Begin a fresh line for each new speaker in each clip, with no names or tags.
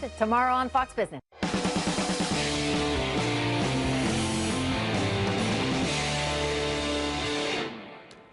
and tomorrow on Fox Business.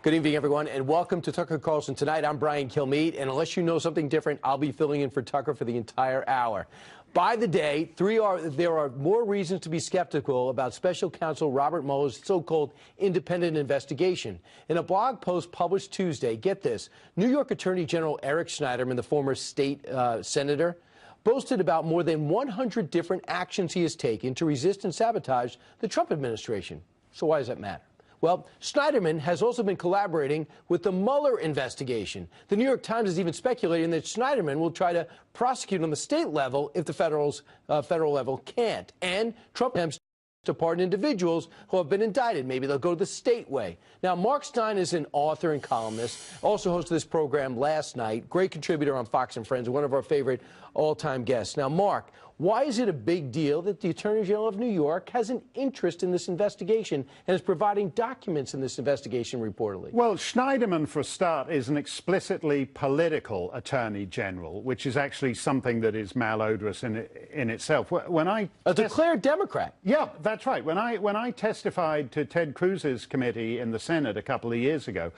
Good evening, everyone, and welcome to Tucker Carlson Tonight. I'm Brian Kilmeade, and unless you know something different, I'll be filling in for Tucker for the entire hour. By the day, there are more reasons to be skeptical about Special Counsel Robert Mueller's so-called independent investigation. In a blog post published Tuesday, get this, New York Attorney General Eric Schneiderman, the former state senator, boasted about more than 100 different actions he has taken to resist and sabotage the Trump administration. So why does that matter? Well, Schneiderman has also been collaborating with the Mueller investigation. The New York Times is even speculating that Schneiderman will try to prosecute on the state level if the federal level can't. And Trump attempts to pardon individuals who have been indicted. Maybe they'll go the state way. Now, Mark Stein is an author and columnist, also hosted this program last night, great contributor on Fox and Friends, one of our favorite all-time guests. Now, Mark, why is it a big deal that the Attorney General of New York has an interest in this investigation and is providing documents in this investigation reportedly? Well,
Schneiderman, for a start, is an explicitly political Attorney General, which is actually something that is malodorous in itself.
A declared Democrat.
Yeah, that's right. When I testified to Ted Cruz's committee in the Senate a couple of years ago,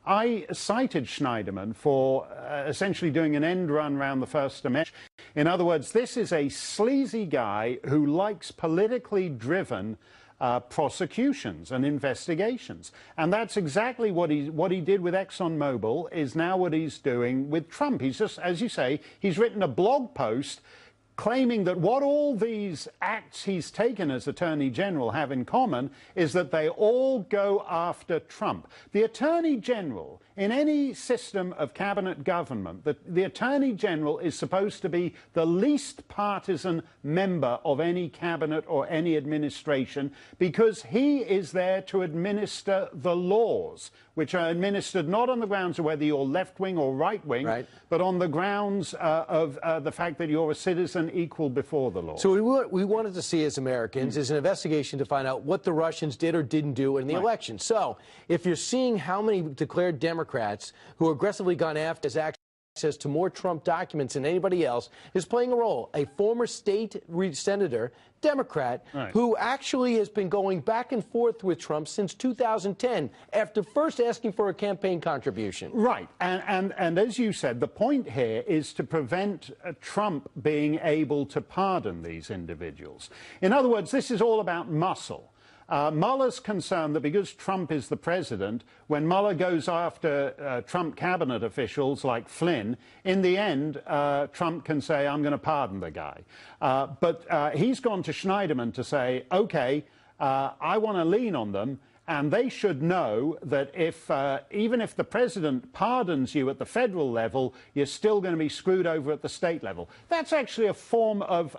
I cited Schneiderman for essentially doing an end run around the First Amendment. In other words, this is a sleazy guy who likes politically driven prosecutions and investigations. And that's exactly what he did with ExxonMobil is now what he's doing with Trump. He's just, as you say, he's written a blog post claiming that what all these acts he's taken as Attorney General have in common is that they all go after Trump. The Attorney General, in any system of cabinet government, the Attorney General is supposed to be the least partisan member of any cabinet or any administration because he is there to administer the laws, which are administered not on the grounds of whether you're left-wing or right-wing, but on the grounds of the fact that you're a citizen equal before the law.
So what we wanted to see as Americans is an investigation to find out what the Russians did or didn't do in the election. So if you're seeing how many declared Democrats who aggressively gone after his access to more Trump documents than anybody else is playing a role, a former state senator, Democrat, who actually has been going back and forth with Trump since 2010 after first asking for a campaign contribution.
Right. And as you said, the point here is to prevent Trump being able to pardon these individuals. In other words, this is all about muscle. Mueller's concerned that because Trump is the president, when Mueller goes after Trump cabinet officials like Flynn, in the end, Trump can say, I'm going to pardon the guy. But he's gone to Schneiderman to say, OK, I want to lean on them. And they should know that if even if the president pardons you at the federal level, you're still going to be screwed over at the state level. That's actually a form of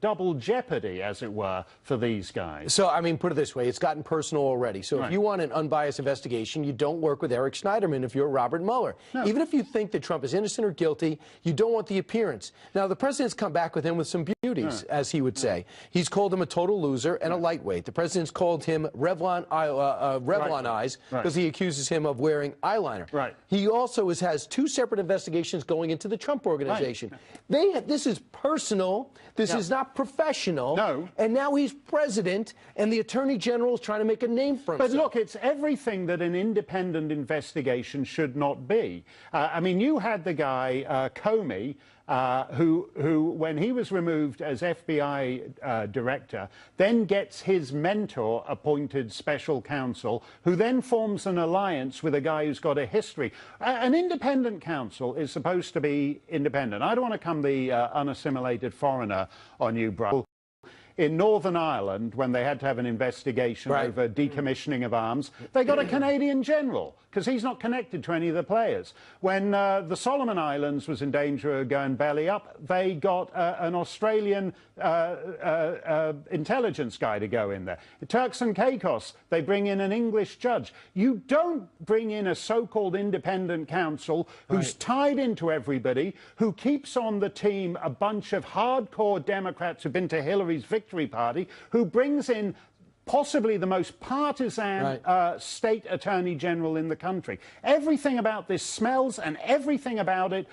double jeopardy, as it were, for these guys.
So, I mean, put it this way, it's gotten personal already. So if you want an unbiased investigation, you don't work with Eric Schneiderman if you're Robert Mueller. No. Even if you think that Trump is innocent or guilty, you don't want the appearance. Now, the president's come back with him with some beauties, as he would say. He's called him a total loser and a lightweight. The president's called him Revlon eyes because he accuses him of wearing eyeliner. He also has two separate investigations going into the Trump organization. This is personal. This is not professional.
No.
And now he's president, and the Attorney General is trying to make a name for himself.
But look, it's everything that an independent investigation should not be. I mean, you had the guy, Comey, who, when he was removed as FBI director, then gets his mentor appointed special counsel, who then forms an alliance with a guy who's got a history. An independent counsel is supposed to be independent. I don't want to come the unassimilated foreigner on you, Brian. In Northern Ireland, when they had to have an investigation over decommissioning of arms, they got a Canadian general, because he's not connected to any of the players. When the Solomon Islands was in danger of going belly up, they got an Australian intelligence guy to go in there. Turks and Caicos, they bring in an English judge. You don't bring in a so-called independent counsel who's tied into everybody, who keeps on the team a bunch of hardcore Democrats who've been to Hillary's victory party, who brings in possibly the most partisan state attorney general in the country. Everything about this smells, and everything about it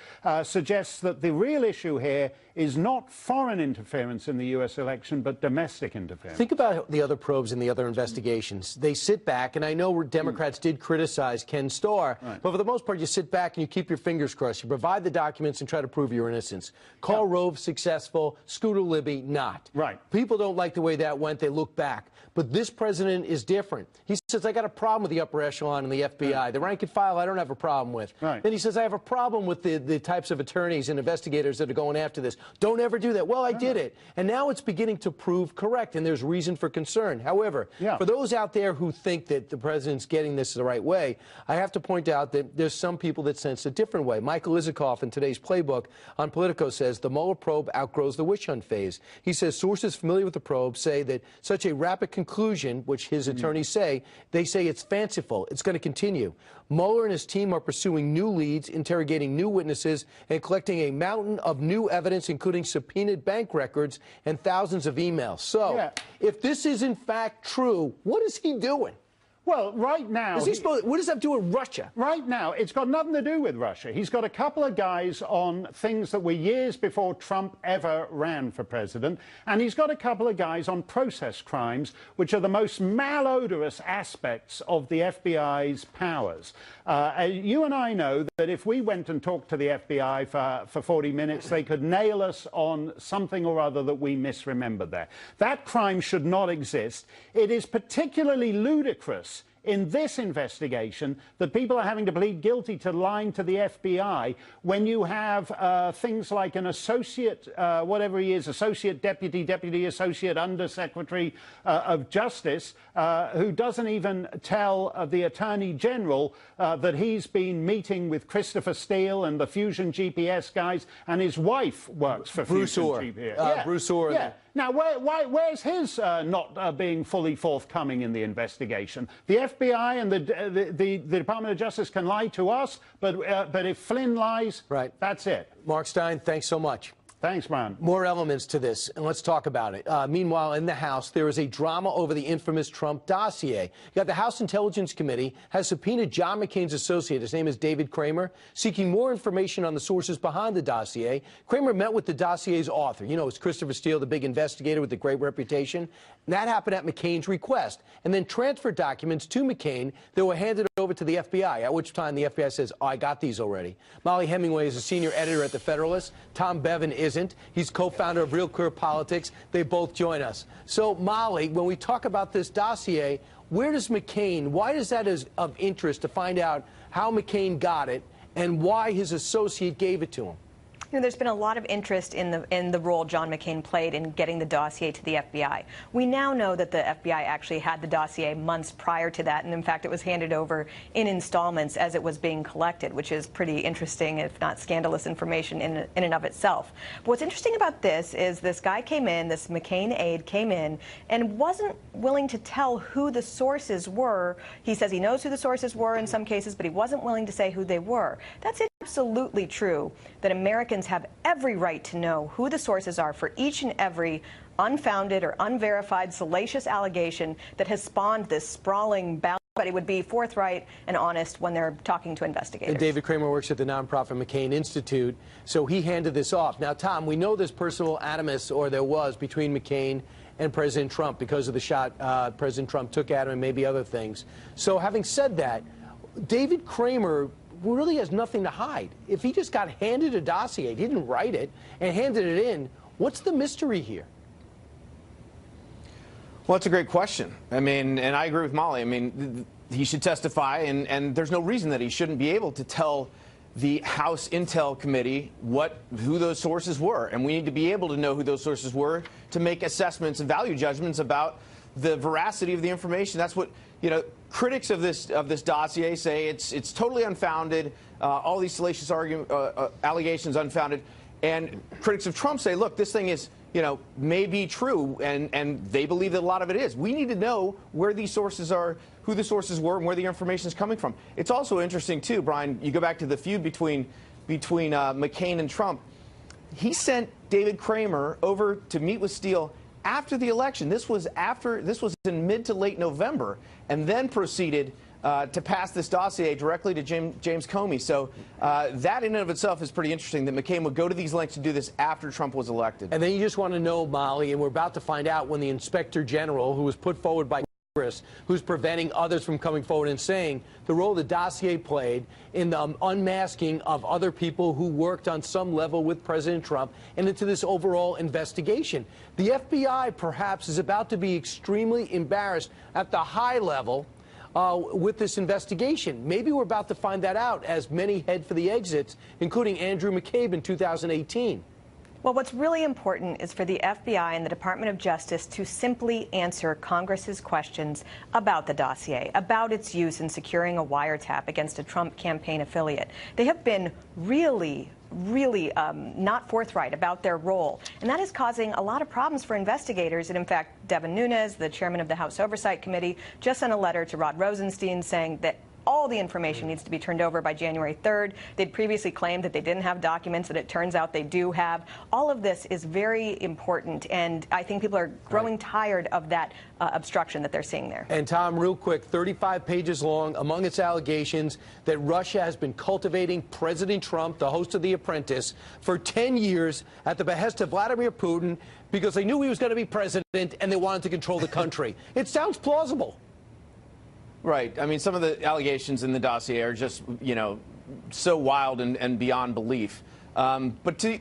suggests that the real issue here is not foreign interference in the U.S. election, but domestic interference.
Think about the other probes and the other investigations. They sit back, and I know Democrats did criticize Ken Starr, but for the most part, you sit back and you keep your fingers crossed. You provide the documents and try to prove your innocence. Karl Rove, successful. Scooter Libby, not.
Right.
People don't like the way that went. They look back. But this president is different. He says, I got a problem with the upper echelon and the FBI. The rank and file, I don't have a problem with. Then he says, I have a problem with the types of attorneys and investigators that are going after this. Don't ever do that. Well, I did it. And now it's beginning to prove correct, and there's reason for concern. However, for those out there who think that the president's getting this the right way, I have to point out that there's some people that sense a different way. Michael Isikoff in today's playbook on Politico says the Mueller probe outgrows the witch hunt phase. He says sources familiar with the probe say that such a rapid conclusion, which his attorneys say, they say it's fanciful. It's going to continue. Mueller and his team are pursuing new leads, interrogating new witnesses, and collecting a mountain of new evidence, including subpoenaed bank records and thousands of emails. So, if this is in fact true, what is he doing?
Well, right now...
what does that have to do with Russia?
Right now, it's got nothing to do with Russia. He's got a couple of guys on things that were years before Trump ever ran for president, and he's got a couple of guys on process crimes, which are the most malodorous aspects of the FBI's powers. You and I know that if we went and talked to the FBI for 40 minutes, they could nail us on something or other that we misremembered there. That crime should not exist. It is particularly ludicrous in this investigation that people are having to plead guilty to lying to the FBI when you have things like an associate, whatever he is, associate deputy, deputy associate undersecretary of justice, who doesn't even tell the attorney general that he's been meeting with Christopher Steele and the Fusion GPS guys, and his wife works for
Bruce
Fusion
Orr.
GPS.
Bruce Orr.
Now, where's his not being fully forthcoming in the investigation? The FBI and the Department of Justice can lie to us, but if Flynn lies, that's it.
Mark Stein, thanks so much.
Thanks, Brian.
More elements to this, and let's talk about it. Meanwhile, in the House, there is a drama over the infamous Trump dossier. You got the House Intelligence Committee has subpoenaed John McCain's associate, his name is David Kramer, seeking more information on the sources behind the dossier. Kramer met with the dossier's author. You know, it's Christopher Steele, the big investigator with the great reputation. And that happened at McCain's request, and then transferred documents to McCain that were handed over to the FBI, at which time the FBI says, oh, I got these already. Molly Hemingway is a senior editor at The Federalist. Tom Bevan isn't. He's co-founder of Real Clear Politics. They both join us. So, Molly, when we talk about this dossier, where does McCain, why is that of interest to find out how McCain got it and why his associate gave it to him?
You know, there's been a lot of interest in the role John McCain played in getting the dossier to the FBI. We now know that the FBI actually had the dossier months prior to that, and in fact, it was handed over in installments as it was being collected, which is pretty interesting, if not scandalous information in and of itself. But what's interesting about this is this guy came in, this McCain aide came in, and wasn't willing to tell who the sources were. He says he knows who the sources were in some cases, but he wasn't willing to say who they were. That's absolutely true that Americans have every right to know who the sources are for each and every unfounded or unverified salacious allegation that has spawned this sprawling battle. But it would be forthright and honest when they're talking to investigators.
And David Kramer works at the nonprofit McCain Institute, so he handed this off. Now, Tom, we know there's personal animus, or there was, between McCain and President Trump because of the shot President Trump took at him and maybe other things. So having said that, David Kramer really has nothing to hide. If he just got handed a dossier, he didn't write it, and handed it in, what's the mystery here?
Well, it's a great question. I mean, and I agree with Molly. I mean, he should testify, and there's no reason that he shouldn't be able to tell the House Intel Committee who those sources were. And we need to be able to know who those sources were to make assessments and value judgments about the veracity of the information. That's what, you know, critics of this dossier say it's totally unfounded, all these salacious allegations unfounded. And critics of Trump say, look, this thing is, you know, may be true, and they believe that a lot of it is. We need to know where these sources are, who the sources were, and where the information is coming from. It's also interesting, too, Brian, you go back to the feud between McCain and Trump. He sent David Kramer over to meet with Steele after the election. This was in mid to late November, and then proceeded to pass this dossier directly to James Comey. So that in and of itself is pretty interesting, that McCain would go to these lengths to do this after Trump was elected.
And then you just want to know, Molly, and we're about to find out when the Inspector General, who was put forward by Congress, who's preventing others from coming forward and saying the role the dossier played in the unmasking of other people who worked on some level with President Trump and into this overall investigation. The FBI perhaps is about to be extremely embarrassed at the high level with this investigation. Maybe we're about to find that out as many head for the exits, including Andrew McCabe in 2018.
Well, what's really important is for the FBI and the Department of Justice to simply answer Congress's questions about the dossier, about its use in securing a wiretap against a Trump campaign affiliate. They have been really not forthright about their role. And that is causing a lot of problems for investigators. And in fact, Devin Nunes, the chairman of the House Oversight Committee, just sent a letter to Rod Rosenstein saying that all the information needs to be turned over by January 3rd. They'd previously claimed that they didn't have documents, that it turns out they do have. All of this is very important, and I think people are growing tired of that obstruction that they're seeing there.
And Tom, real quick, 35 pages long, among its allegations that Russia has been cultivating President Trump, the host of The Apprentice, for 10 years at the behest of Vladimir Putin because they knew he was going to be president and they wanted to control the country. It sounds plausible.
Right. I mean, some of the allegations in the dossier are just, you know, so wild and beyond belief. But to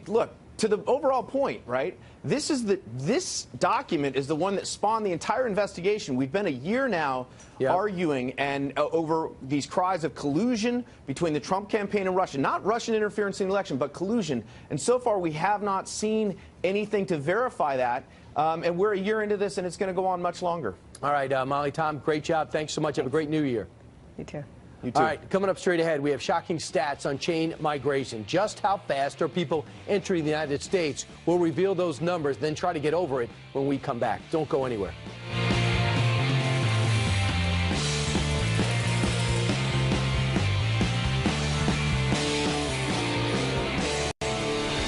the overall point, right? This document is the one that spawned the entire investigation. We've been a year now arguing and over these cries of collusion between the Trump campaign and Russia, not Russian interference in the election, but collusion. And so far, we have not seen anything to verify that. And we're a year into this, and it's going to go on much longer.
All right, Molly, Tom, great job. Thanks so much. Have a great new year.
You too.
You too.
All right, coming up straight ahead, we have shocking stats on chain migration. Just how fast are people entering the United States? We'll reveal those numbers, then try to get over it when we come back. Don't go anywhere.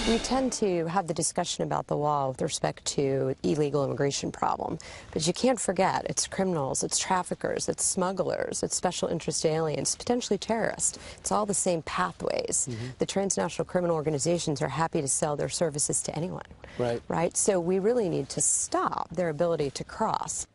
We tend to have the discussion about the law with respect to illegal immigration problem, but you can't forget it's criminals, it's traffickers, it's smugglers, it's special interest aliens, potentially terrorists. It's all the same pathways. The transnational criminal organizations are happy to sell their services to anyone. Right? So we really need to stop their ability to cross.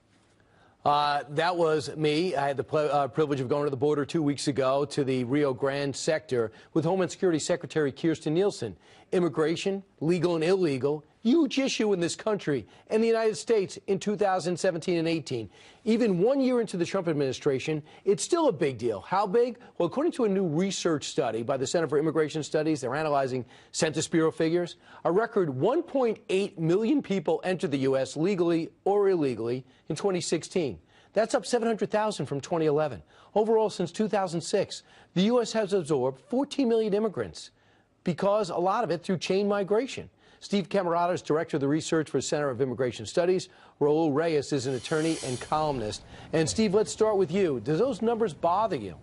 That was me. I had the privilege of going to the border 2 weeks ago to the Rio Grande sector with Homeland Security Secretary Kirstjen Nielsen. Immigration, legal and illegal, huge issue in this country and the United States in 2017 and 18. Even 1 year into the Trump administration, it's still a big deal. How big? Well, according to a new research study by the Center for Immigration Studies, they're analyzing Census Bureau figures. A record 1.8 million people entered the U.S. legally or illegally in 2016. That's up 700,000 from 2011. Overall, since 2006, the U.S. has absorbed 14 million immigrants, because a lot of it through chain migration. Steve Camarada is director of the research for Center of Immigration Studies. Raul Reyes is an attorney and columnist. And Steve, let's start with you. Do those numbers bother you?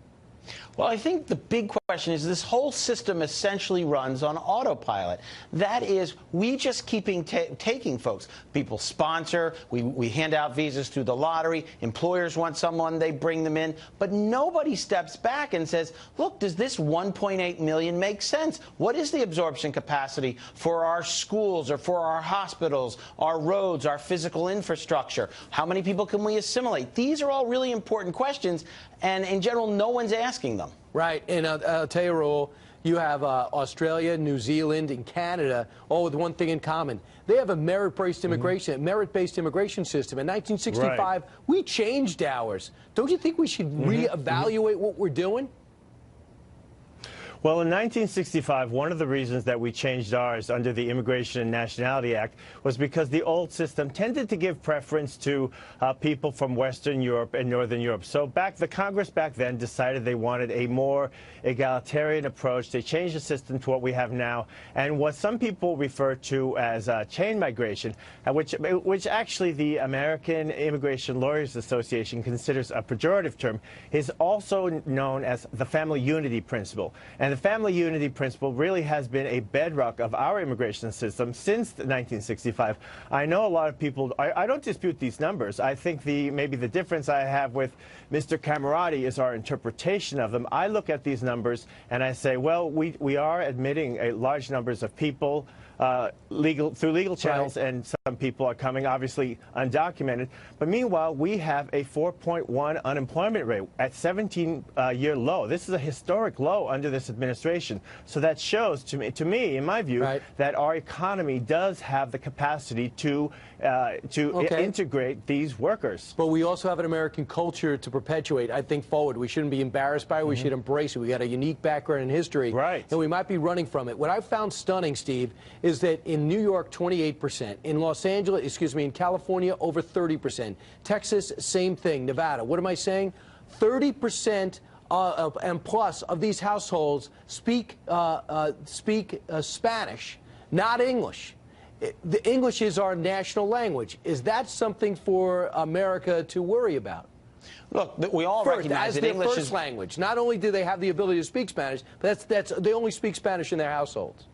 Well, I think the big question is this whole system essentially runs on autopilot. That is, we just keeping taking folks. People sponsor, we hand out visas through the lottery, employers want someone, they bring them in, but nobody steps back and says, look, does this 1.8 million make sense? What is the absorption capacity for our schools or for our hospitals, our roads, our physical infrastructure? How many people can we assimilate? These are all really important questions, and in general, no one's asking them.
Right, and I'll tell you, Raul, you have Australia, New Zealand, and Canada, all with one thing in common. They have a merit-based immigration, merit-based immigration system. In 1965, we changed ours. Don't you think we should reevaluate what we're doing?
Well, in 1965, one of the reasons that we changed ours under the Immigration and Nationality Act was because the old system tended to give preference to people from Western Europe and Northern Europe. So the Congress back then decided they wanted a more egalitarian approach. They changed the system to what we have now, and what some people refer to as chain migration, which actually the American Immigration Lawyers Association considers a pejorative term, is also known as the family unity principle. And the family unity principle really has been a bedrock of our immigration system since 1965. I know a lot of people, I don't dispute these numbers. I think maybe the difference I have with Mr. Camerati is our interpretation of them. I look at these numbers and I say, well, we are admitting a large numbers of people through legal channels, right, and some people are coming, obviously undocumented. But meanwhile, we have a 4.1 unemployment rate at 17-year low. This is a historic low under this administration. So that shows to me, in my view, right, that our economy does have the capacity to integrate these workers.
But we also have an American culture to perpetuate, I think, forward. We shouldn't be embarrassed by it. We should embrace it. We got a unique background in history,
right,
and we might be running from it. What I found stunning, Steve, is that in New York, 28%, in Los Angeles, excuse me, in California, over 30%, Texas, same thing, Nevada. What am I saying? 30% and plus of these households speak Spanish, not English. The English is our national language. Is that something for America to worry about?
Look, we all recognize that English is
first language. Not only do they have the ability to speak Spanish, but they only speak Spanish in their households.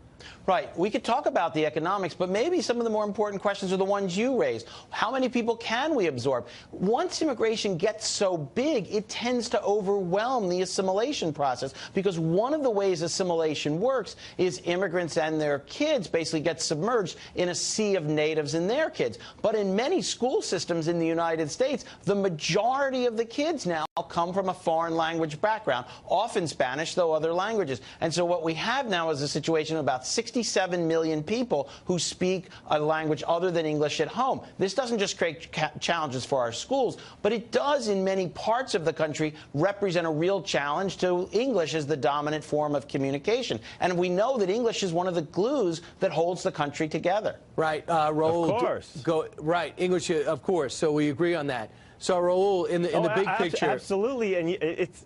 Right. We could talk about the economics, but maybe some of the more important questions are the ones you raised. How many people can we absorb? Once immigration gets so big, it tends to overwhelm the assimilation process, because one of the ways assimilation works is immigrants and their kids basically get submerged in a sea of natives and their kids. But in many school systems in the United States, the majority of the kids now come from a foreign language background, often Spanish, though other languages. And so what we have now is a situation of about 67 million people who speak a language other than English at home. This doesn't just create challenges for our schools, but it does in many parts of the country represent a real challenge to English as the dominant form of communication. And we know that English is one of the glues that holds the country together.
Right, Raul.
Of course.
Right, English, of course. So we agree on that. So, Raul, in the big picture.
Absolutely. And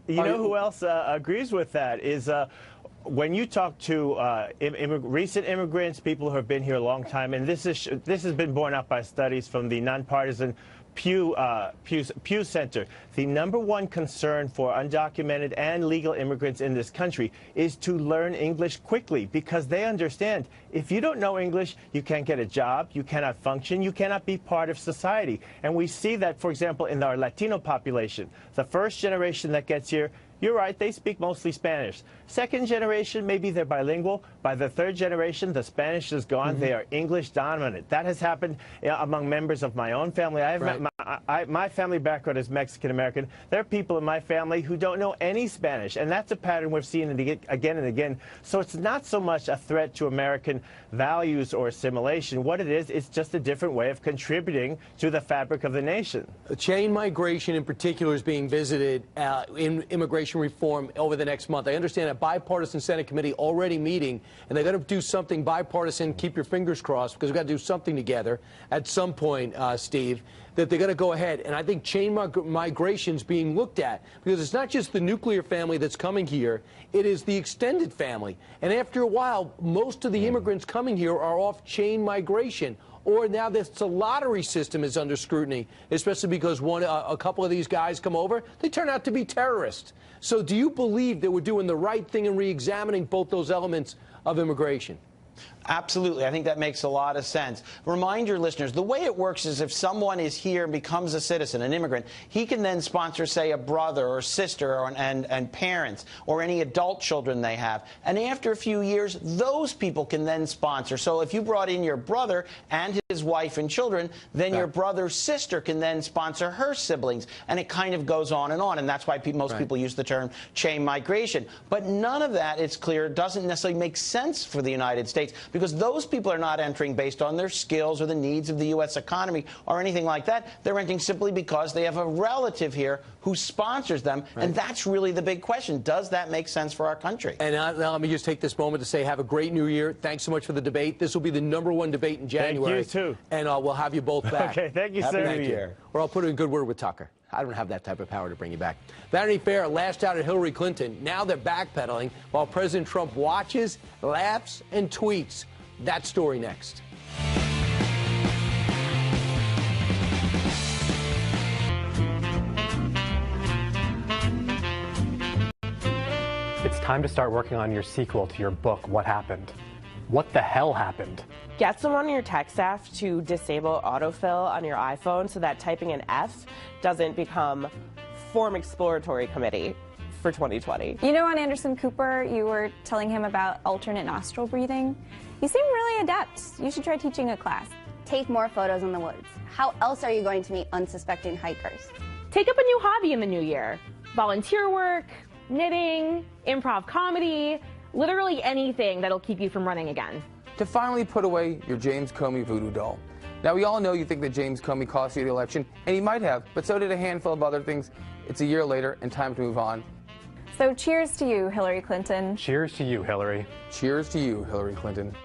who else agrees with that is when you talk to recent immigrants, people who have been here a long time, and this has been borne out by studies from the nonpartisan Pew Center. The #1 concern for undocumented and legal immigrants in this country is to learn English quickly, because they understand if you don't know English, you can't get a job, you cannot function, you cannot be part of society. And we see that, for example, in our Latino population. The first generation that gets here, you're right, they speak mostly Spanish. Second generation, maybe they're bilingual. By the third generation, the Spanish is gone. They are English dominant. That has happened among members of my own family. My family background is Mexican-American. There are people in my family who don't know any Spanish, and that's a pattern we've seen again and again. So it's not so much a threat to American values or assimilation. What it is, it's just a different way of contributing to the fabric of the nation.
Chain migration in particular is being visited in immigration reform over the next month. I understand a bipartisan Senate committee already meeting, and they're going to do something bipartisan. Keep your fingers crossed, because we've got to do something together at some point, Steve, that they're going to go ahead. And I think chain migration is being looked at, because it's not just the nuclear family that's coming here, it is the extended family. And after a while, most of the immigrants coming here are off chain migration. Or now this lottery system is under scrutiny, especially because a couple of these guys come over, they turn out to be terrorists. So do you believe that we're doing the right thing in re-examining both those elements of immigration?
Absolutely. I think that makes a lot of sense. Remind your listeners, the way it works is if someone is here and becomes a citizen, an immigrant, he can then sponsor, say, a brother or sister and parents or any adult children they have. And after a few years, those people can then sponsor. So if you brought in your brother and his wife and children, then your brother's sister can then sponsor her siblings. And it kind of goes on. And that's why most people use the term chain migration. But none of that, it's clear, doesn't necessarily make sense for the United States, because those people are not entering based on their skills or the needs of the U.S. economy or anything like that. They're entering simply because they have a relative here who sponsors them, and that's really the big question. Does that make sense for our country?
And now let me just take this moment to say have a great new year. Thanks so much for the debate. This will be the #1 debate in January.
Thank you, too.
And we'll have you both back.
Okay, thank you, sir.
Happy New Year.
Or I'll put in a good word with Tucker. I don't have that type of power to bring you back. Vanity Fair lashed out at Hillary Clinton. Now they're backpedaling while President Trump watches, laughs, and tweets. That story next.
It's time to start working on your sequel to your book, What Happened? What the hell happened?
Get someone on your tech staff to disable autofill on your iPhone so that typing an F doesn't become Form Exploratory Committee for 2020.
You know, on Anderson Cooper, you were telling him about alternate nostril breathing. You seem really adept. You should try teaching a class.
Take more photos in the woods. How else are you going to meet unsuspecting hikers?
Take up a new hobby in the new year. Volunteer work, knitting, improv comedy, literally anything that'll keep you from running again.
To finally put away your James Comey voodoo doll. Now, we all know you think that James Comey cost you the election, and he might have, but so did a handful of other things. It's a year later, and time to move on.
So cheers to you, Hillary Clinton.
Cheers to you, Hillary.
Cheers to you, Hillary Clinton.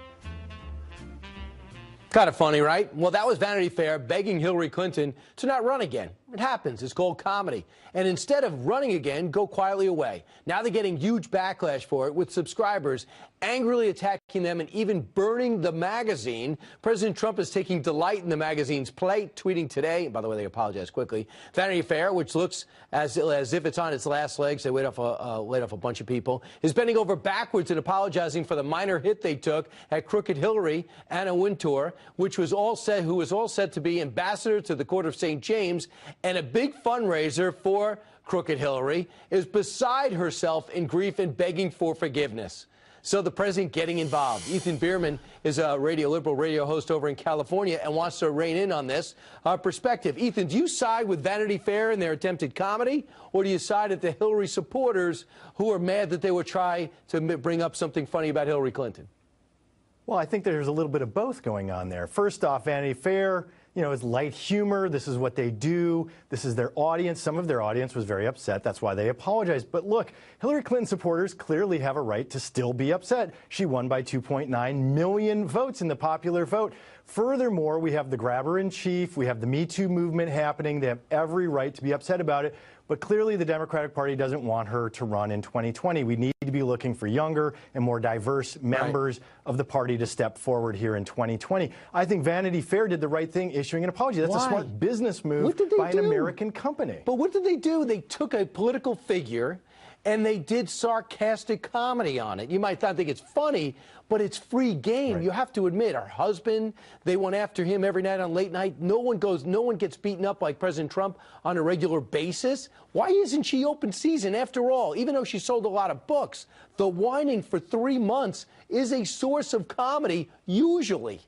Kind of funny, right? Well, that was Vanity Fair begging Hillary Clinton to not run again. It happens. It's called comedy. And instead of running again, go quietly away. Now they're getting huge backlash for it, with subscribers angrily attacking them and even burning the magazine. President Trump is taking delight in the magazine's plight, tweeting today, by the way, they apologized quickly, Vanity Fair, which looks as if it's on its last legs, they laid off a bunch of people, is bending over backwards and apologizing for the minor hit they took at Crooked Hillary, Anna Wintour, who was all set to be ambassador to the Court of St. James, and a big fundraiser for Crooked Hillary, is beside herself in grief and begging for forgiveness. So the president getting involved. Ethan Bierman is a liberal radio host over in California and wants to rein in on this perspective. Ethan, do you side with Vanity Fair and their attempted comedy, or do you side with the Hillary supporters who are mad that they would try to bring up something funny about Hillary Clinton?
Well, I think there's a little bit of both going on there. First off, Vanity Fair, is light humor. This is what they do. This is their audience. Some of their audience was very upset. That's why they apologized. But look, Hillary Clinton supporters clearly have a right to still be upset. She won by 2.9 million votes in the popular vote. Furthermore, we have the grabber-in-chief. We have the Me Too movement happening. They have every right to be upset about it. But clearly the Democratic Party doesn't want her to run in 2020. We need to be looking for younger and more diverse members of the party to step forward here in 2020. I think Vanity Fair did the right thing issuing an apology. That's a smart business move by an American company.
But what did they do? They took a political figure and they did sarcastic comedy on it. You might not think it's funny, but it's free game. Right. You have to admit, her husband, they went after him every night on late night. No one gets beaten up like President Trump on a regular basis. Why isn't she open season? After all, even though she sold a lot of books, the whining for 3 months is a source of comedy, usually.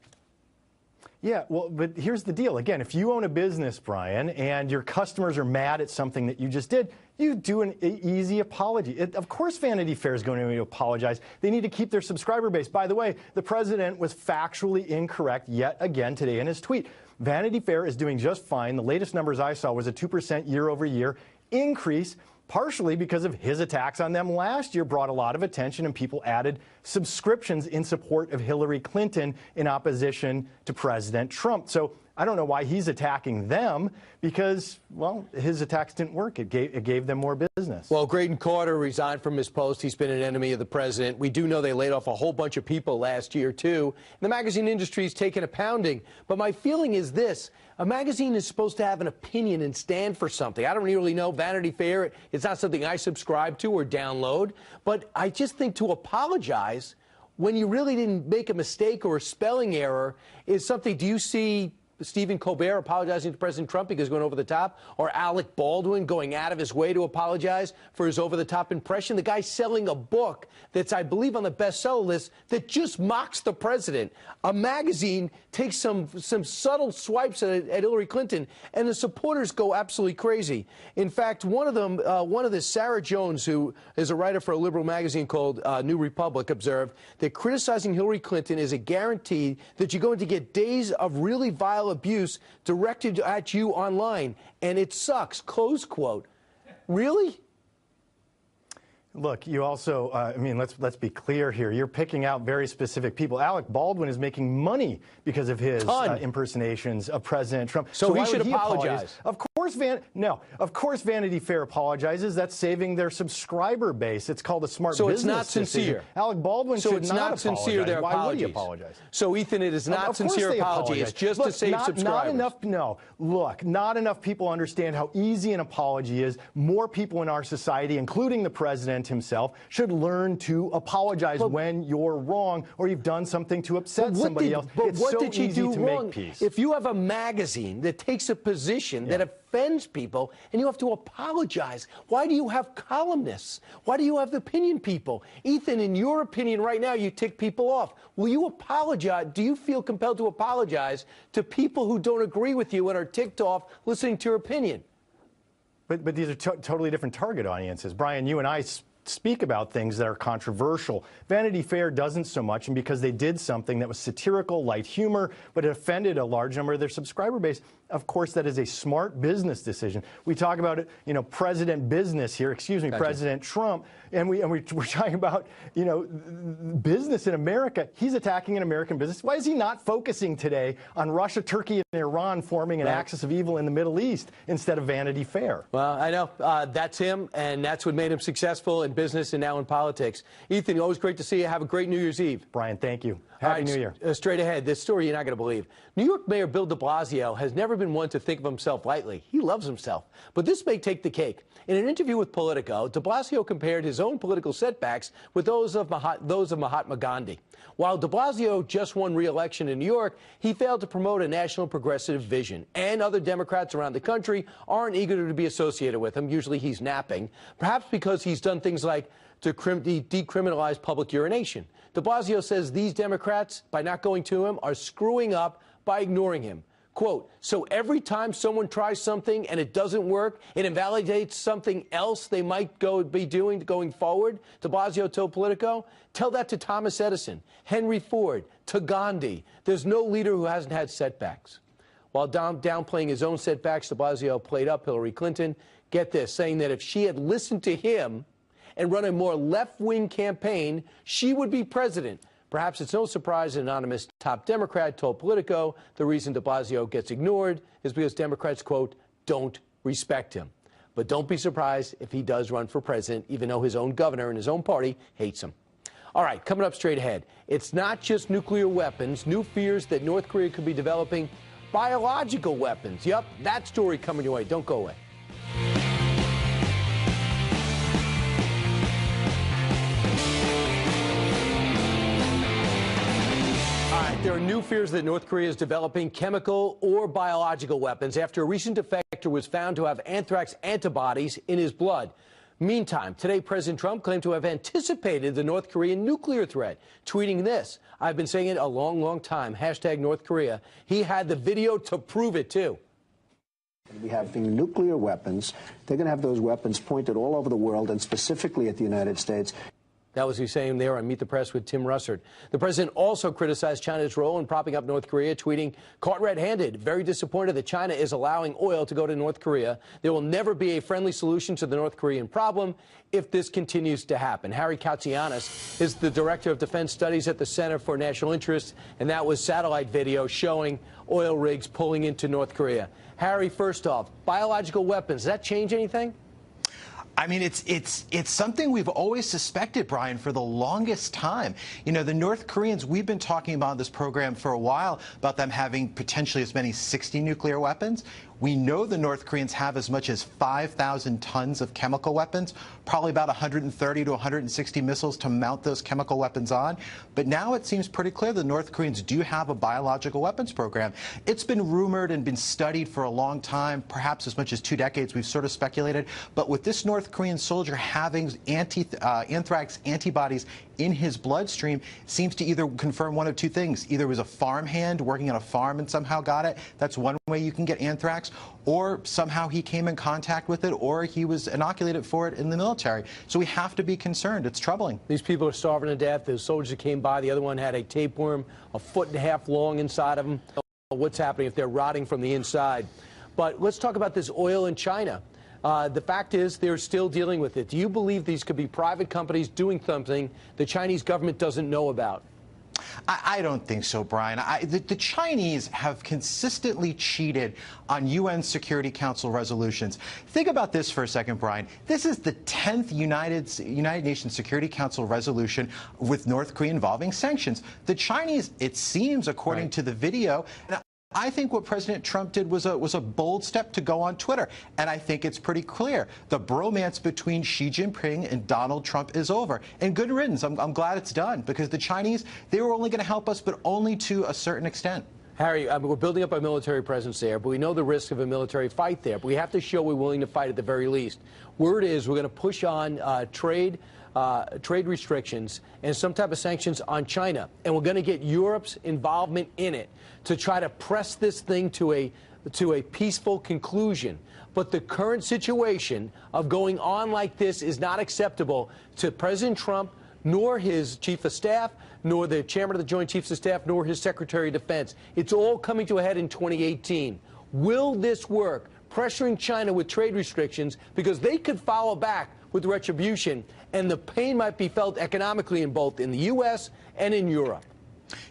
Yeah, well, but here's the deal. Again, if you own a business, Brian, and your customers are mad at something that you just did, you do an easy apology. Of course Vanity Fair is going to apologize. They need to keep their subscriber base. By the way, the president was factually incorrect yet again today in his tweet. Vanity Fair is doing just fine. The latest numbers I saw was a 2% year-over-year increase, partially because of his attacks on them last year brought a lot of attention, and people added subscriptions in support of Hillary Clinton in opposition to President Trump. So I don't know why he's attacking them, because, well, his attacks didn't work. It gave them more business.
Well, Graydon Carter resigned from his post. He's been an enemy of the president. We do know they laid off a whole bunch of people last year, too. The magazine industry's taken a pounding. But my feeling is this. A magazine is supposed to have an opinion and stand for something. I don't really know. Vanity Fair, it's not something I subscribe to or download. But I just think to apologize when you really didn't make a mistake or a spelling error is something. Do you see Stephen Colbert apologizing to President Trump because going over the top, or Alec Baldwin going out of his way to apologize for his over-the-top impression? The guy's selling a book that's, I believe, on the bestseller list that just mocks the president. A magazine takes some subtle swipes at Hillary Clinton, and the supporters go absolutely crazy. In fact, one of them, Sarah Jones, who is a writer for a liberal magazine called New Republic, observed that criticizing Hillary Clinton is a guarantee that you're going to get days of really vile abuse directed at you online, and it sucks, close quote. Really?
Look, you also, I mean, let's be clear here. You're picking out very specific people. Alec Baldwin is making money because of his impersonations of President Trump.
So he should apologize.
Of course Vanity Fair apologizes. That's saving their subscriber base. It's called a smart business decision.
So it's not sincere.
Alec Baldwin should not apologize.
So it's not sincere, their apologies.
Why would he apologize?
So, Ethan, it is not sincere apology. It's just to save subscribers.
Not enough people understand how easy an apology is. More people in our society, including the president, president himself, should learn to apologize when you're wrong or you've done something to upset somebody else.
But
it's
what
so
did you
easy
do
to
wrong?
make peace.
If you have a magazine that takes a position that offends people and you have to apologize, why do you have columnists? Why do you have opinion people? Ethan, in your opinion right now, you tick people off. Will you apologize? Do you feel compelled to apologize to people who don't agree with you and are ticked off listening to your opinion?
But these are totally different target audiences. Brian, you and I speak about things that are controversial. Vanity Fair doesn't so much, and because they did something that was satirical, light humor, but it offended a large number of their subscriber base, of course, that is a smart business decision. We talk about it, President Business here, President Trump, and we're talking about, business in America. He's attacking an American business. Why is he not focusing today on Russia, Turkey, and Iran forming an axis of evil in the Middle East instead of Vanity Fair?
Well, I know that's him, and that's what made him successful in business and now in politics. Ethan, always great to see you. Have a great New Year's Eve.
Brian, thank you. Happy New Year.
Straight ahead, this story you're not going to believe. New York Mayor Bill de Blasio has never been one to think of himself lightly. He loves himself. But this may take the cake. In an interview with Politico, de Blasio compared his own political setbacks with those of Mahatma Gandhi. While de Blasio just won re-election in New York, he failed to promote a national progressive vision. And other Democrats around the country aren't eager to be associated with him. Usually he's napping, perhaps because he's done things like to decriminalize public urination. De Blasio says these Democrats, by not going to him, are screwing up by ignoring him. Quote, so every time someone tries something and it doesn't work, it invalidates something else they might be doing going forward, de Blasio told Politico. Tell that to Thomas Edison, Henry Ford, to Gandhi. There's no leader who hasn't had setbacks. While downplaying his own setbacks, de Blasio played up Hillary Clinton. Get this, saying that if she had listened to him and run a more left-wing campaign, she would be president. Perhaps it's no surprise an anonymous top Democrat told Politico the reason de Blasio gets ignored is because Democrats, quote, don't respect him. But don't be surprised if he does run for president, even though his own governor and his own party hates him. All right, coming up straight ahead, it's not just nuclear weapons, new fears that North Korea could be developing biological weapons. Yep, that story coming your way. Don't go away. There are new fears that North Korea is developing chemical or biological weapons after a recent defector was found to have anthrax antibodies in his blood. Meantime, today President Trump claimed to have anticipated the North Korean nuclear threat, tweeting this. I've been saying it a long, long time. Hashtag North Korea. He had the video to prove it, too.
We have nuclear weapons. They're going to have those weapons pointed all over the world and specifically at the United States.
That was he saying there on Meet the Press with Tim Russert. The president also criticized China's role in propping up North Korea, tweeting, caught red-handed, very disappointed that China is allowing oil to go to North Korea. There will never be a friendly solution to the North Korean problem if this continues to happen. Harry Katsianis is the director of defense studies at the Center for National Interest, and that was satellite video showing oil rigs pulling into North Korea. Harry, first off, biological weapons, does that change anything?
I mean, it's something we've always suspected, Brian, for the longest time. The North Koreans, we've been talking about this program for a while, about them having potentially as many 60 nuclear weapons. We know the North Koreans have as much as 5,000 tons of chemical weapons, probably about 130 to 160 missiles to mount those chemical weapons on. But now it seems pretty clear the North Koreans do have a biological weapons program. It's been rumored and been studied for a long time, perhaps as much as 2 decades, we've sort of speculated. But with this North Korean soldier having anthrax antibodies in his bloodstream, seems to either confirm one of two things. Either it was a farmhand working on a farm and somehow got it. That's one way you can get anthrax. Or somehow he came in contact with it, or he was inoculated for it in the military. So we have to be concerned. It's troubling.
These people are starving to death. The soldiers that came by, the other one had a tapeworm 1.5 feet long inside of him. What's happening if they're rotting from the inside? But let's talk about this oil in China. The fact is they're still dealing with it. Do you believe these could be private companies doing something the Chinese government doesn't know about?
I don't think so, Brian. The Chinese have consistently cheated on UN Security Council resolutions. Think about this for a second, Brian. This is the 10th United Nations Security Council resolution with North Korea involving sanctions. The Chinese, it seems, according to the video, I think what President Trump did was a bold step to go on Twitter. And I think it's pretty clear. The bromance between Xi Jinping and Donald Trump is over. And good riddance. I'm glad it's done, because the Chinese, they were only going to help us, but only to a certain extent.
Harry, we're building up a military presence there, but we know the risk of a military fight there. But we have to show we're willing to fight at the very least. Word is we're going to push on trade restrictions and some type of sanctions on China. And we're going to get Europe's involvement in it to try to press this thing to a peaceful conclusion. But the current situation of going on like this is not acceptable to President Trump, nor his chief of staff, nor the chairman of the Joint Chiefs of Staff, nor his Secretary of Defense. It's all coming to a head in 2018. Will this work? Pressuring China with trade restrictions, because they could follow back with retribution, and the pain might be felt economically in both in the U.S. and in Europe.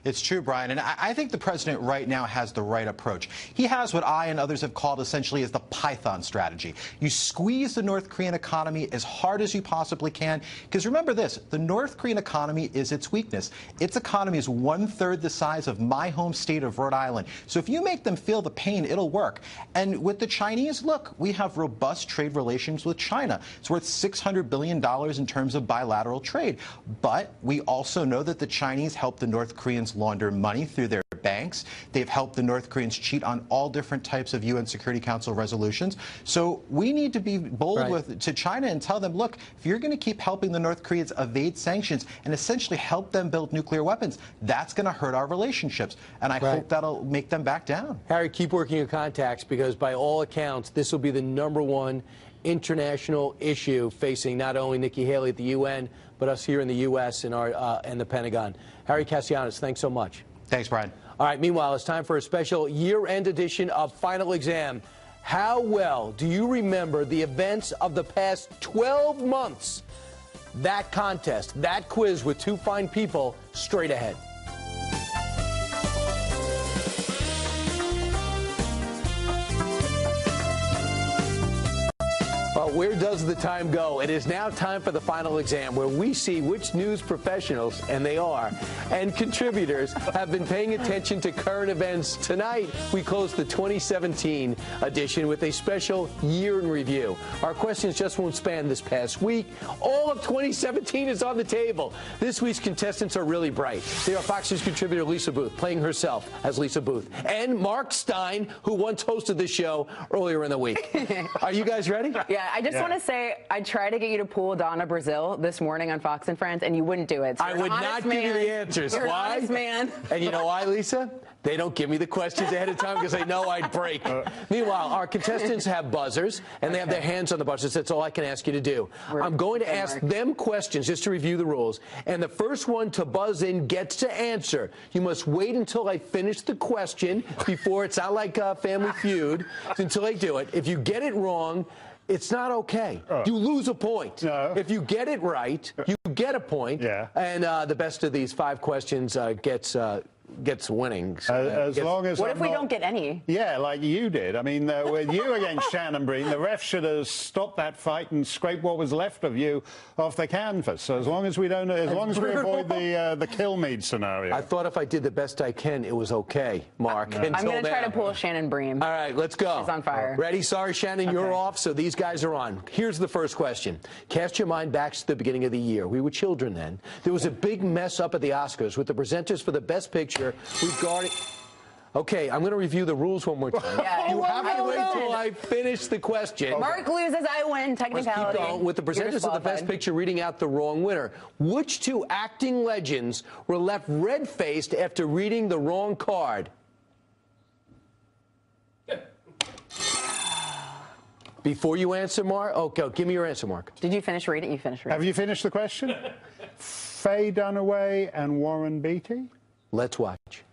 It's true, Brian, and I think the president right now has the right approach. He has what I and others have called essentially as the Python strategy. You squeeze the North Korean economy as hard as you possibly can, because remember this, the North Korean economy is its weakness. Its economy is 1/3 the size of my home state of Rhode Island. So if you make them feel the pain, it'll work. And with the Chinese, look, we have robust trade relations with China. It's worth $600 billion in terms of bilateral trade. But we also know that the Chinese help the North Koreans launder money through their banks. They've helped the North Koreans cheat on all different types of UN Security Council resolutions. So we need to be bold to China and tell them, look, if you're going to keep helping the North Koreans evade sanctions and essentially help them build nuclear weapons, that's going to hurt our relationships. And I hope that'll make them back down.
Harry, keep working your contacts, because by all accounts, this will be the #1 international issue facing not only Nikki Haley at the UN, but us here in the U.S. and the Pentagon. Harry Castellanos, thanks so much.
Thanks, Brian.
All right, meanwhile, it's time for a special year-end edition of Final Exam. How well do you remember the events of the past 12 months? That contest, that quiz with two fine people straight ahead. Well, where does the time go? It is now time for the final exam, where we see which news professionals, and they are, and contributors have been paying attention to current events. Tonight, we close the 2017 edition with a special year in review. Our questions just won't span this past week. All of 2017 is on the table. This week's contestants are really bright. They are Fox News contributor Lisa Booth, playing herself as Lisa Booth, and Mark Stein, who once hosted this show earlier in the week. Are you guys ready?
Yeah. I just want to say, I tried to get you to pull Donna Brazil this morning on Fox and Friends, and you wouldn't do it. So
I would not give you the answers.
You're
Why?
an honest man.
And you know why, Lisa? They don't give me the questions ahead of time because they know I'd break. Meanwhile, our contestants have buzzers, and they have their hands on the buzzers. That's all I can ask you to do. I'm going to ask them questions just to review the rules, and the first one to buzz in gets to answer. You must wait until I finish the question before. It's not like Family Feud. Until I do it. If you get it wrong, it's not okay. You lose a point. No. If you get it right, you get a point. Yeah. And the best of these 5 questions gets winning.
As long as
what if we don't get any?
Yeah, like you did. I mean, with you against Shannon Breen, the ref should have stopped that fight and scraped what was left of you off the canvas. So as long as we don't, as long as we avoid the kill mead scenario.
I thought if I did the best I can, it was okay, Mark.
I'm going to try to pull Shannon Breen.
All right, let's go.
She's on fire.
Ready? Sorry, Shannon, you're off, so these guys are on. Here's the first question. Cast your mind back to the beginning of the year. We were children then. There was a big mess up at the Oscars with the presenters for the Best Picture regarding... Okay, I'm going to review the rules one more time.
Yeah.
You have to wait till I finish the question.
Mark loses, I win. Technicality.
Let's keep going with the presenters of the Best Picture reading out the wrong winner. Which 2 acting legends were left red-faced after reading the wrong card? Before you answer, Mark? Okay, give me your answer, Mark.
Did you finish reading? You finished reading.
Have you finished the question? Faye Dunaway and Warren Beatty?
Let's watch.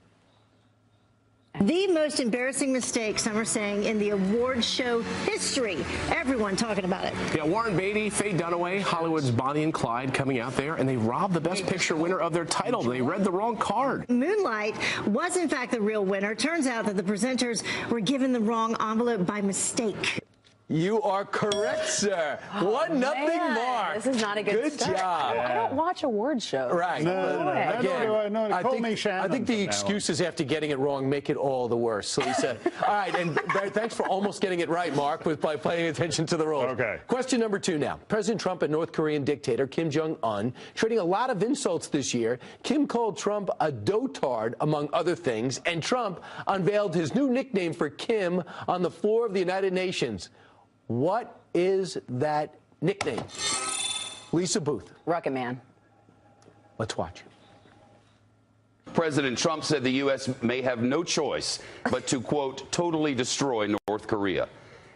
The most embarrassing mistake, some are saying, in the award show history. Everyone talking about it.
Yeah, Warren Beatty, Faye Dunaway, Hollywood's Bonnie and Clyde coming out there, and they robbed the Best Picture winner of their title. They read the wrong card.
Moonlight was, in fact, the real winner. Turns out that the presenters were given the wrong envelope by mistake.
You are correct, sir. 1-0, Mark.
This is not a good start.
Job.
I don't watch award shows.
Right.
I
think the excuses after getting it wrong make it all the worse, Lisa. All right, and thanks for almost getting it right, Mark, by paying attention to the rules.
Okay.
Question number 2 now. President Trump and North Korean dictator Kim Jong-un trading a lot of insults this year. Kim called Trump a dotard, among other things, and Trump unveiled his new nickname for Kim on the floor of the United Nations. What is that nickname? Lisa Booth.
Rocket Man.
Let's watch.
President Trump said the U.S. may have no choice but to, quote, totally destroy North Korea.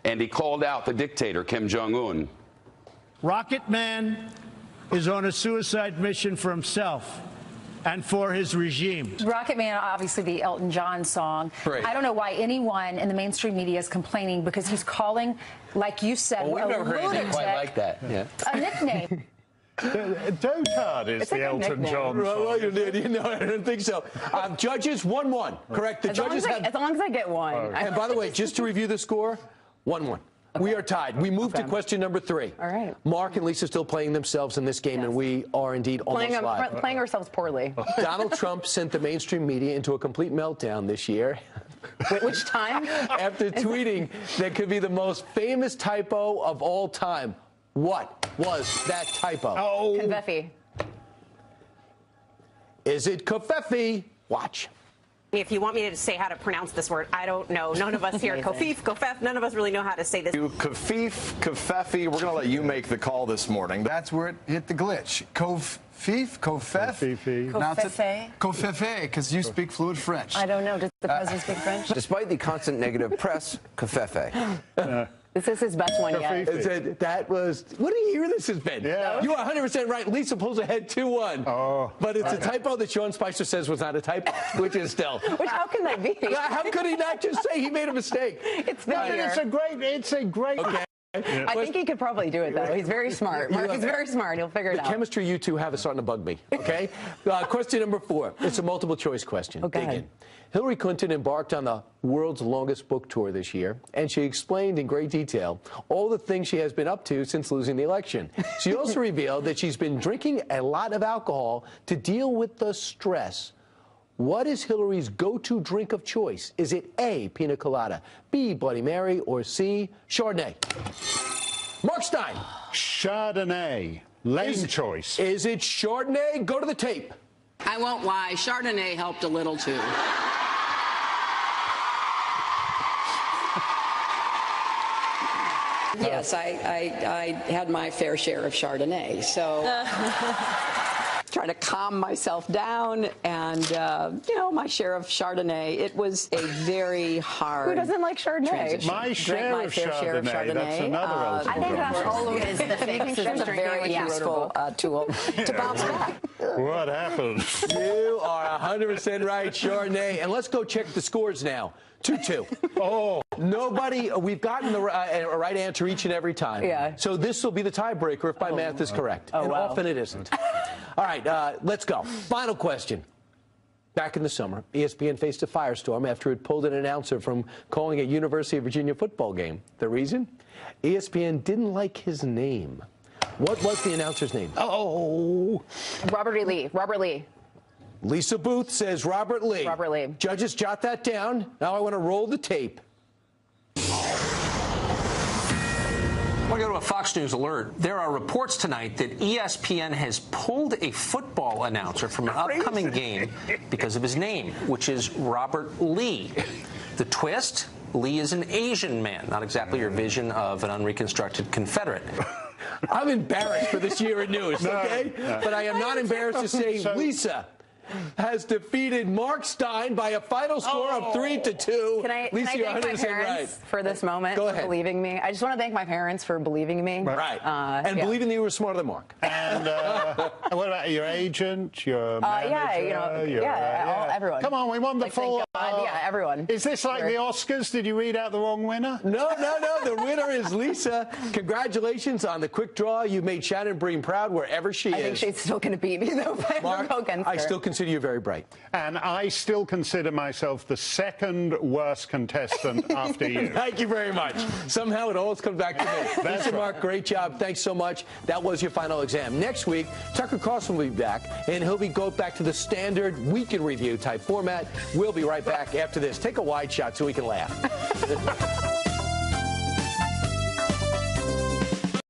And he called out the dictator, Kim Jong-un.
Rocket Man is on a suicide mission for himself and for his regime.
Rocket Man, obviously the Elton John song.
Right.
I don't know why anyone in the mainstream media is complaining because he's calling, like you said,
Well, we've never heard anything quite
lunatic
like that. Yeah.
a nickname.
Dotard is the Elton John song.
Well, I don't think so. Judges, 1-1. Correct. The judges have.
As long as I get one.
And by the way, just to review the score, 1-1. Okay. We are tied. We move to question number 3.
All right.
Mark and Lisa still playing themselves in this game, and we are indeed almost live.
Playing ourselves poorly.
Donald Trump sent the mainstream media into a complete meltdown this year.
Which time?
After tweeting that could be the most famous typo of all time. What was that typo?
Oh. Confetti.
Is it Kofefi? Watch.
If you want me to say how to pronounce this word, I don't know. None of us here, Kofif, Kofef, none of us really know how to say this.
Kofif, Kofefi, we're going to let you make the call this morning. That's where it hit the glitch. Kofif, Kofef.
Kofefe.
Kofefe, because you speak fluent French.
I don't know. Does the president speak French?
Despite the constant negative press, Kofefe.
This is his best one yet.
That was, what a year this has been.
Yeah.
You are 100% right. Lisa pulls ahead 2-1.
Oh.
But it's a typo that Sean Spicer says was not a typo, which is still.
How can that be?
How could he not just say he made a mistake?
It's
a great.
Okay.
Yeah. I think he could probably do it, though. He's very smart. Mark is very smart. He'll figure it out.
The chemistry you two have is starting to bug me, okay? Question number 4. It's a multiple choice question.
Okay.
Dig in. Hillary Clinton embarked on the world's longest book tour this year, and she explained in great detail all the things she has been up to since losing the election. She also revealed that she's been drinking a lot of alcohol to deal with the stress. What is Hillary's go-to drink of choice? Is it A, pina colada, B, Bloody Mary, or C, Chardonnay? Mark Stein.
Chardonnay. Lame choice.
Is it Chardonnay? Go to the tape.
I won't lie. Chardonnay helped a little, too. Yes, I had my fair share of Chardonnay, so trying to calm myself down and, my share of Chardonnay. It was a very hard
Who doesn't like Chardonnay?
My
Transition.
My
share of
fair
Chardonnay. That's another
I think
that's always the fix.
It's a very useful tool to bounce back.
What happened?
You are 100% right, Chardonnay. And let's go check the scores now. 2-2.
Oh.
Nobody, we've gotten the right answer each and every time.
Yeah.
So this will be the tiebreaker if my math is correct.
Oh,
and
wow.
often it isn't. All right, let's go. Final question. Back in the summer, ESPN faced a firestorm after it pulled an announcer from calling a University of Virginia football game. The reason? ESPN didn't like his name. What was the announcer's name?
Oh.
Robert E. Lee. Robert Lee.
Lisa Booth says Robert Lee.
Robert Lee.
Judges, jot that down. Now I want to roll the tape.
I want to go to a Fox News alert. There are reports tonight that ESPN has pulled a football announcer from an upcoming game because of his name, which is Robert Lee. The twist? Lee is an Asian man, not exactly your vision of an unreconstructed Confederate.
I'm embarrassed for this year in news, okay?
No.
But I am not embarrassed to say Lisa has defeated Mark Stein by a final score of 3-2.
Can I
Lisa,
thank my parents for this moment,
Go
for
ahead.
believing me? I just want to thank my parents for believing me.
Right. And believing that you were smarter than Mark.
And what about your agent, your manager?
Everyone.
Come on, we want the full.
Everyone.
Is this like the Oscars? Did you read out the wrong winner?
No. The winner is Lisa. Congratulations on the quick draw. You made Shannon Breen proud wherever she is.
I think she's still going to beat me, though, by a remote against her.
I still consider consider you very bright.
And I still consider myself the second worst contestant after you.
Thank you very much. Somehow it always comes back to me.
That's
Lisa,
right.
Mark, great job. Thanks so much. That was your final exam. Next week, Tucker Carlson will be back, and he'll go back to the standard weekend review type format. We'll be right back after this. Take a wide shot so we can laugh.